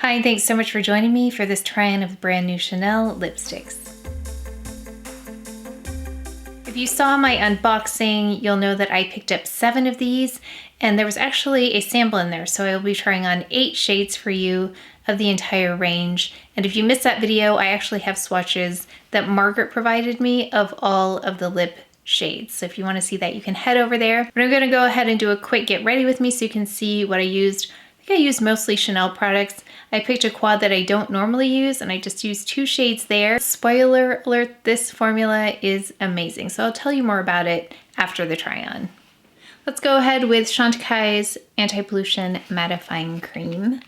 Hi, thanks so much for joining me for this try-on of the brand new Chanel lipsticks. If you saw my unboxing, you'll know that I picked up 7 of these, and there was actually a sample in there, so I will be trying on 8 shades for you of the entire range. And if you missed that video, I actually have swatches that Margaret provided me of all of the lip shades. So if you want to see that, you can head over there. But I'm going to go ahead and do a quick get ready with me so you can see what I used. I think I used mostly Chanel products. I picked a quad that I don't normally use, and I just used 2 shades there. Spoiler alert, this formula is amazing. So I'll tell you more about it after the try-on. Let's go ahead with Chantecaille's Anti-Pollution Mattifying Cream.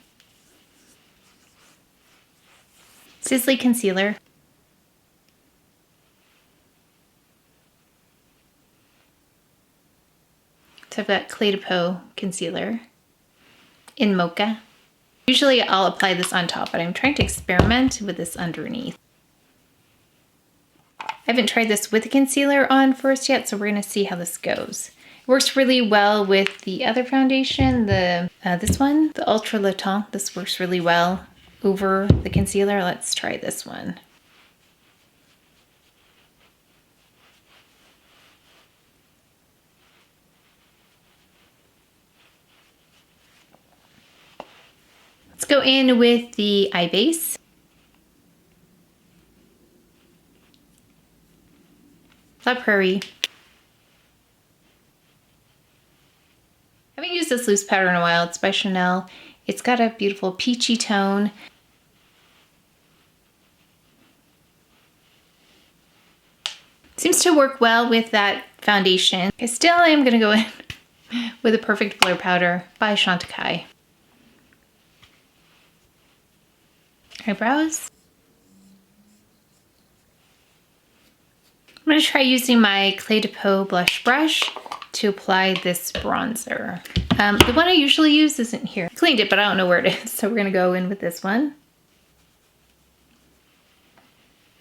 SISLEY Concealer. So I've got PEAU Concealer in Mocha. Usually I'll apply this on top, but I'm trying to experiment with this underneath. I haven't tried this with the concealer on first yet, so we're gonna see how this goes. It works really well with the other foundation, this one, the Ultra Le Temps. This works really well over the concealer. Let's try this one. Let's go in with the eye base. La Prairie. I haven't used this loose powder in a while. It's by Chanel. It's got a beautiful peachy tone. Seems to work well with that foundation. I still am gonna go in with a Perfect Blur Powder by Chantecaille. Eyebrows. I'm going to try using my Clé de Peau blush brush to apply this bronzer. The one I usually use isn't here. I cleaned it, but I don't know where it is, so we're going to go in with this one.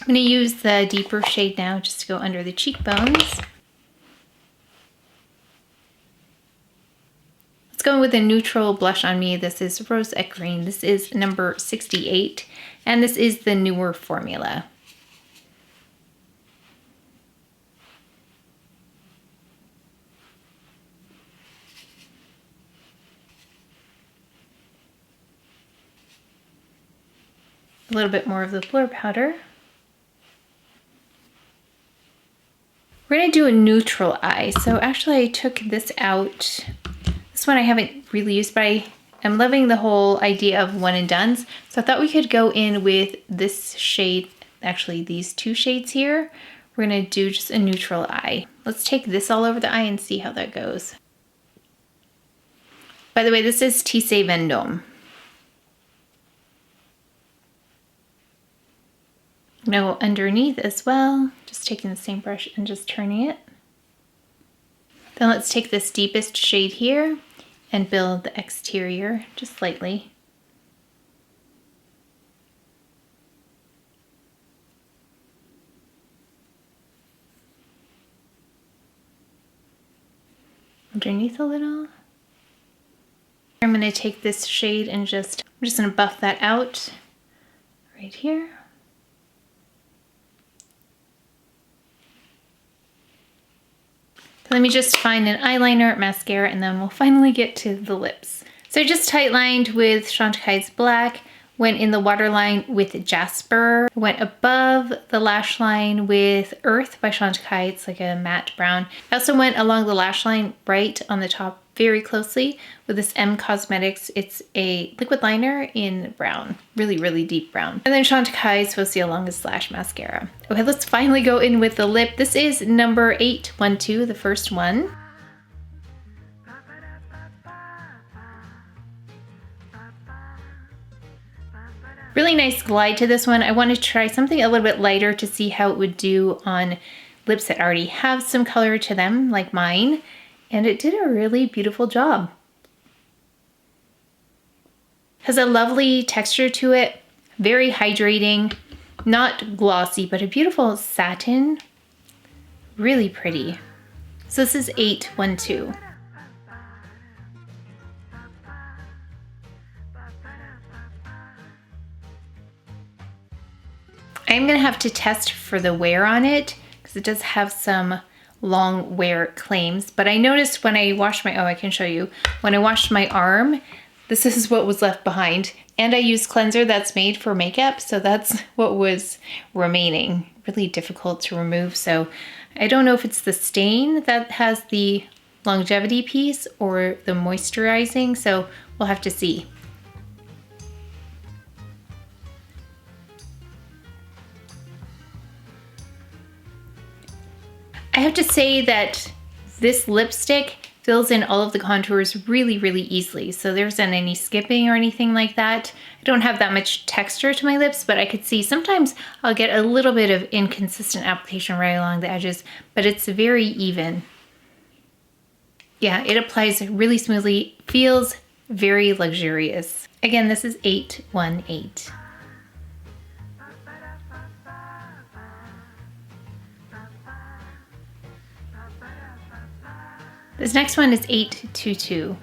I'm going to use the deeper shade now just to go under the cheekbones. Let's go with a neutral blush on me. This is Rose Ecrin. This is number 68, and this is the newer formula. A little bit more of the blur powder. We're gonna do a neutral eye. So actually I took this out. This one I haven't really used, but I am loving the whole idea of one and dones. So I thought we could go in with this shade, actually these 2 shades here. We're gonna do just a neutral eye. Let's take this all over the eye and see how that goes. By the way, this is Tisse Vendome. I'm gonna go underneath as well, just taking the same brush and just turning it. Then let's take this deepest shade here and build the exterior just slightly. Underneath a little. I'm gonna take this shade and I'm just gonna buff that out right here. Let me just find an eyeliner, mascara, and then we'll finally get to the lips. So I just tight lined with Chantecaille's black, went in the waterline with Jasper, went above the lash line with Earth by Chantecaille. It's like a matte brown. I also went along the lash line right on the top very closely with this M Cosmetics. It's a liquid liner in brown, really, really deep brown. And then Chantecaille's Faux along the Lash mascara. Okay, let's finally go in with the lip. This is number 812, the first one. Really nice glide to this one. I wanted to try something a little bit lighter to see how it would do on lips that already have some color to them, like mine. And it did a really beautiful job. Has a lovely texture to it, very hydrating, not glossy, but a beautiful satin, really pretty. So this is 812. I'm gonna have to test for the wear on it because it does have some long wear claims, but I noticed when I washed my, oh, I can show you, when I washed my arm, this is what was left behind. And I used cleanser that's made for makeup, so that's what was remaining. Really difficult to remove, so I don't know if it's the stain that has the longevity piece or the moisturizing, so we'll have to see. I have to say that this lipstick fills in all of the contours really, really easily. So there isn't any skipping or anything like that. I don't have that much texture to my lips, but I could see sometimes I'll get a little bit of inconsistent application right along the edges, but it's very even. Yeah, it applies really smoothly, feels very luxurious. Again, this is 818. This next one is 822.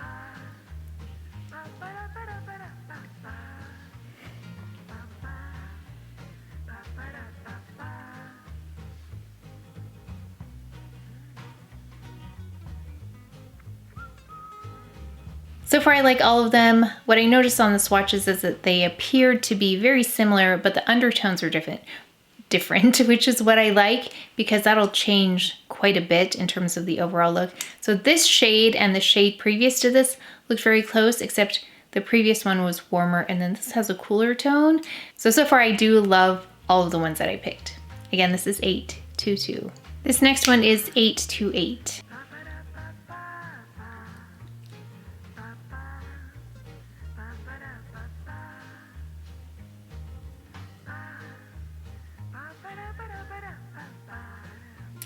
So far I like all of them. What I noticed on the swatches is that they appeared to be very similar, but the undertones are different, which is what I like because that'll change quite a bit in terms of the overall look. So this shade and the shade previous to this look very close, except the previous one was warmer and then this has a cooler tone. So far I do love all of the ones that I picked. Again, this is 822. This next one is 828.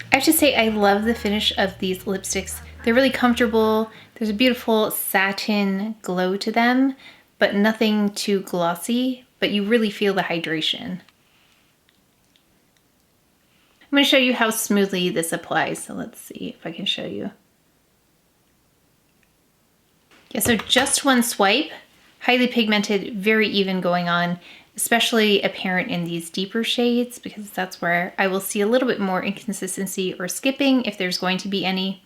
I have to say I love the finish of these lipsticks. They're really comfortable. There's a beautiful satin glow to them, but nothing too glossy, but you really feel the hydration. I'm going to show you how smoothly this applies. So let's see if I can show you. Yeah, so just one swipe, highly pigmented, very even going on, especially apparent in these deeper shades because that's where I will see a little bit more inconsistency or skipping if there's going to be any.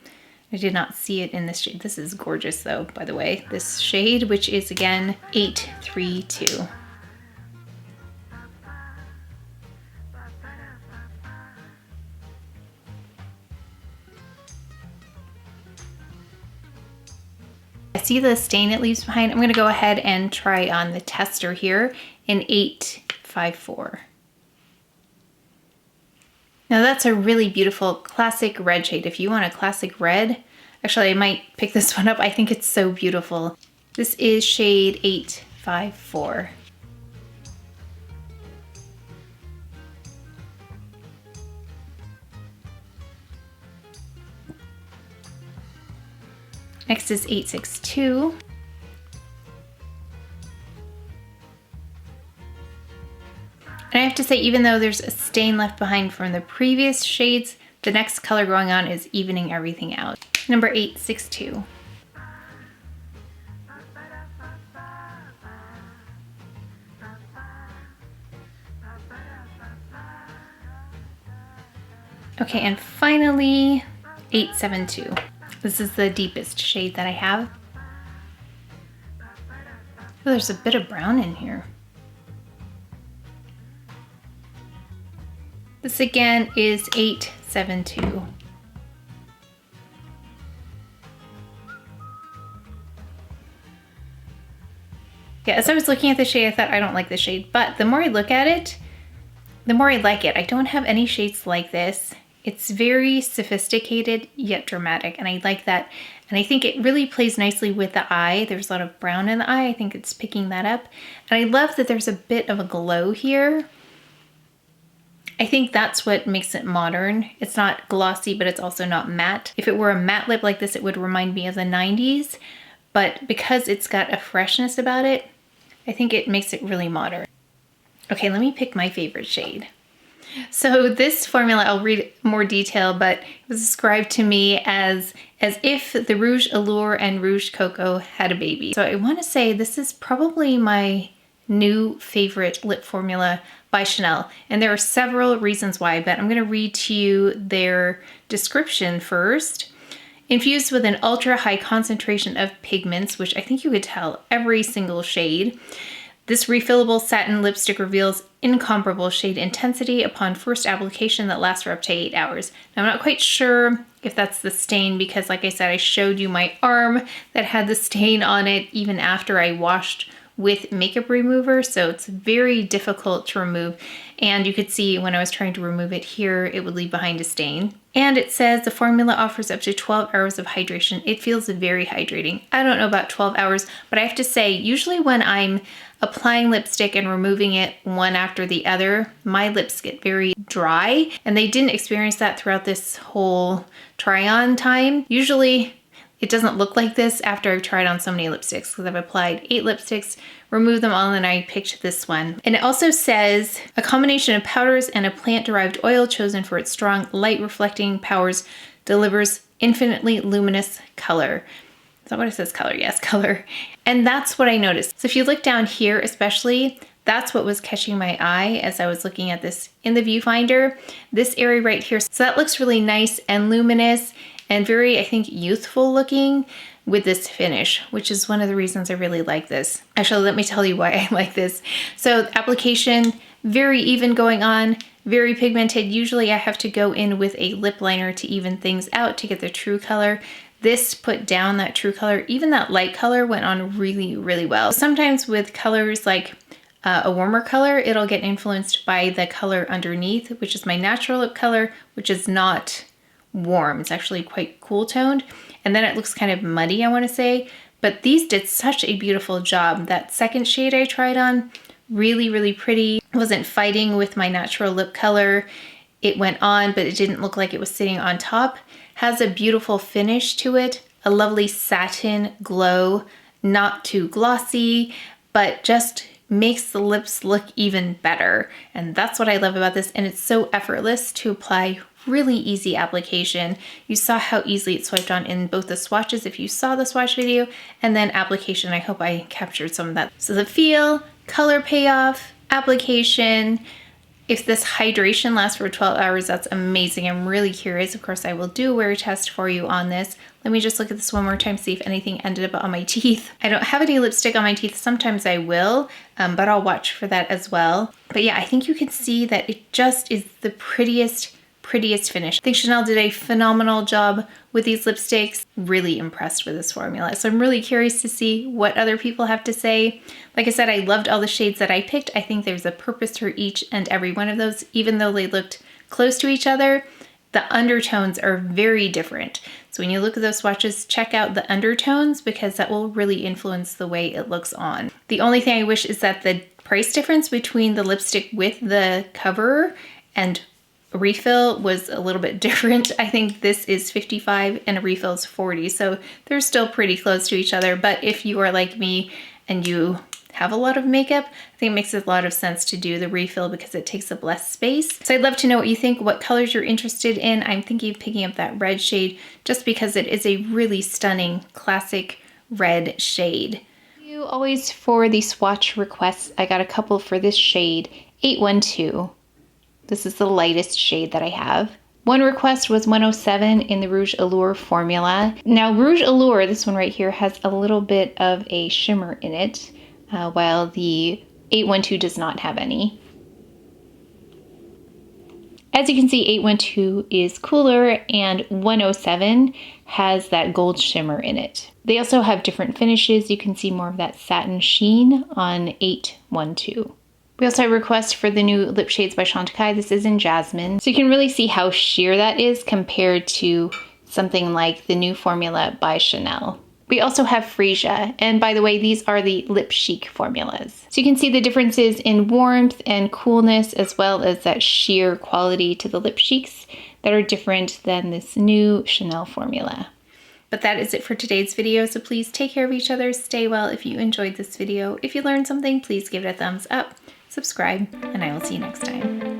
I did not see it in this shade. This is gorgeous though, by the way, this shade, which is again 832. See the stain it leaves behind? I'm gonna go ahead and try on the tester here in 854. Now that's a really beautiful classic red shade. If you want a classic red, actually I might pick this one up. I think it's so beautiful. This is shade 854. Next is 862. And I have to say, even though there's a stain left behind from the previous shades, the next color going on is evening everything out. Number 862. Okay, and finally, 872. This is the deepest shade that I have. Oh, there's a bit of brown in here. This again is 872. Yeah, as I was looking at the shade, I thought I don't like the shade, but the more I look at it, the more I like it. I don't have any shades like this. It's very sophisticated yet dramatic, and I like that. And I think it really plays nicely with the eye. There's a lot of brown in the eye. I think it's picking that up. And I love that there's a bit of a glow here. I think that's what makes it modern. It's not glossy, but it's also not matte. If it were a matte lip like this, it would remind me of the 90s. But because it's got a freshness about it, I think it makes it really modern. Okay, let me pick my favorite shade. So this formula, I'll read more detail, but it was described to me as if the Rouge Allure and Rouge Cocoa had a baby. So I want to say this is probably my new favorite lip formula by Chanel. And there are several reasons why, but I'm gonna read to you their description first. Infused with an ultra high concentration of pigments, which I think you could tell every single shade. This refillable satin lipstick reveals incomparable shade intensity upon first application that lasts for up to 8 hours. Now, I'm not quite sure if that's the stain because, like I said, I showed you my arm that had the stain on it even after I washed with makeup remover, so it's very difficult to remove. And you could see when I was trying to remove it here, it would leave behind a stain. And it says the formula offers up to 12 hours of hydration. It feels very hydrating. I don't know about 12 hours, but I have to say, usually when I'm applying lipstick and removing it one after the other, my lips get very dry, and they didn't experience that throughout this whole try-on time. Usually, it doesn't look like this after I've tried on so many lipsticks because I've applied 8 lipsticks, removed them all, and I picked this one. And it also says a combination of powders and a plant-derived oil chosen for its strong light reflecting powers delivers infinitely luminous color. Is that what it says? Color? Yes, color. And that's what I noticed. So if you look down here especially, that's what was catching my eye as I was looking at this in the viewfinder. This area right here. So that looks really nice and luminous and very, I think, youthful looking with this finish, which is one of the reasons I really like this. Actually, let me tell you why I like this. So application, very even going on, very pigmented. Usually I have to go in with a lip liner to even things out to get the true color. This put down that true color. Even that light color went on really, really well. Sometimes with colors like a warmer color, it'll get influenced by the color underneath, which is my natural lip color, which is not warm. It's actually quite cool toned. And then it looks kind of muddy, I want to say. But these did such a beautiful job. That second shade I tried on, really, really pretty. It wasn't fighting with my natural lip color. It went on, but it didn't look like it was sitting on top. Has a beautiful finish to it, a lovely satin glow, not too glossy, but just makes the lips look even better. And that's what I love about this. And it's so effortless to apply, really easy application. You saw how easily it swiped on in both the swatches if you saw the swatch video, and then application. I hope I captured some of that. So the feel, color payoff, application. If this hydration lasts for 12 hours, that's amazing. I'm really curious. Of course, I will do a wear test for you on this. Let me just look at this one more time, see if anything ended up on my teeth. I don't have any lipstick on my teeth. Sometimes I will, but I'll watch for that as well. But yeah, I think you can see that it just is the prettiest finish. I think Chanel did a phenomenal job with these lipsticks. Really impressed with this formula. So I'm really curious to see what other people have to say. Like I said, I loved all the shades that I picked. I think there's a purpose for each and every one of those. Even though they looked close to each other, the undertones are very different. So when you look at those swatches, check out the undertones because that will really influence the way it looks on. The only thing I wish is that the price difference between the lipstick with the cover and refill was a little bit different. I think this is $55 and a refill is $40, so they're still pretty close to each other. But if you are like me and you have a lot of makeup, I think it makes a lot of sense to do the refill because it takes up less space. So I'd love to know what you think, what colors you're interested in. I'm thinking of picking up that red shade just because it is a really stunning classic red shade. Always for the swatch requests, I got a couple for this shade, 812. This is the lightest shade that I have. One request was 107 in the Rouge Allure formula. Now Rouge Allure, this one right here, has a little bit of a shimmer in it, while the 812 does not have any. As you can see, 812 is cooler and 107 has that gold shimmer in it. They also have different finishes. You can see more of that satin sheen on 812. We also have requests for the new lip shades by Chantecaille. This is in Jasmine. So you can really see how sheer that is compared to something like the new formula by Chanel. We also have Freesia. And by the way, these are the Lip Chic formulas. So you can see the differences in warmth and coolness as well as that sheer quality to the Lip Chics that are different than this new Chanel formula. But that is it for today's video, so please take care of each other, stay well if you enjoyed this video. If you learned something, please give it a thumbs up, subscribe, and I will see you next time.